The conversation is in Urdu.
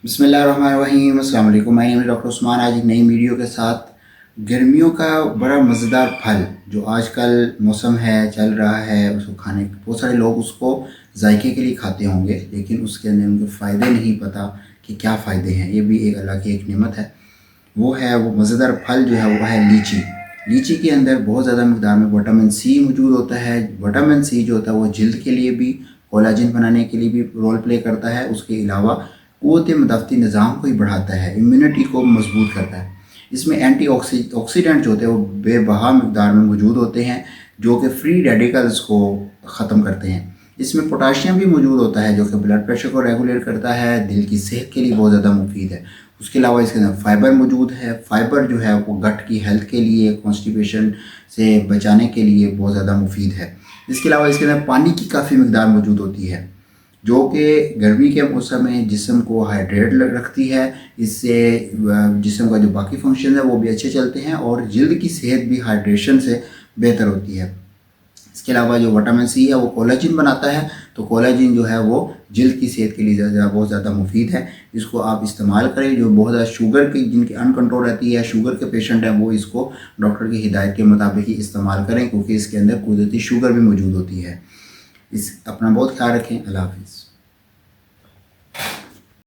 بسم اللہ الرحمن الرحیم۔ السلام علیکم، میں ڈاکٹر عثمان آج ایک نئی ویڈیو کے ساتھ گرمیوں کا بڑا مزیدار پھل جو آج کل موسم ہے چل رہا ہے، اس کو کھانے بہت سارے لوگ اس کو ذائقے کے لیے کھاتے ہوں گے، لیکن اس کے اندر ان کے فائدے نہیں پتہ کہ کیا فائدے ہیں۔ یہ بھی ایک اللہ کی ایک نعمت ہے، وہ مزیدار پھل جو ہے وہ ہے لیچی۔ لیچی کے اندر بہت زیادہ مقدار میں وٹامن سی موجود ہوتا ہے۔ وٹامن سی جو ہوتا ہے وہ جلد کے لیے بھی، کولاجن بنانے کے لیے بھی رول پلے کرتا ہے۔ اس کے علاوہ قوت مدافعتی نظام کو ہی بڑھاتا ہے، امیونٹی کو مضبوط کرتا ہے۔ اس میں اینٹی آکسیڈنٹ جو ہوتے ہیں وہ بے بہا مقدار میں موجود ہوتے ہیں، جو کہ فری ریڈیکلز کو ختم کرتے ہیں۔ اس میں پوٹاشیم بھی موجود ہوتا ہے جو کہ بلڈ پریشر کو ریگولیٹ کرتا ہے، دل کی صحت کے لیے بہت زیادہ مفید ہے۔ اس کے علاوہ اس کے اندر فائبر موجود ہے۔ فائبر جو ہے وہ گٹ کی ہیلتھ کے لیے، کانسٹیپیشن سے بچانے کے لیے بہت زیادہ مفید ہے۔ اس کے علاوہ اس کے اندر پانی کی کافی مقدار موجود ہوتی ہے، جو کہ گرمی کے موسم میں جسم کو ہائیڈریٹ رکھتی ہے۔ اس سے جسم کا جو باقی فنکشن ہے وہ بھی اچھے چلتے ہیں، اور جلد کی صحت بھی ہائیڈریشن سے بہتر ہوتی ہے۔ اس کے علاوہ جو وٹامن سی ہے وہ کولاجن بناتا ہے، تو کولاجن جو ہے وہ جلد کی صحت کے لیے بہت زیادہ مفید ہے۔ اس کو آپ استعمال کریں۔ جو بہت زیادہ شوگر کی، جن کی ان کنٹرول رہتی ہے، شوگر کے پیشنٹ ہیں، وہ اس کو ڈاکٹر کی ہدایت کے مطابق ہی استعمال کریں، کیونکہ اس کے اندر قدرتی شوگر بھی موجود ہوتی ہے۔ اپنا بہت خیال رکھیں۔ اللہ حافظ۔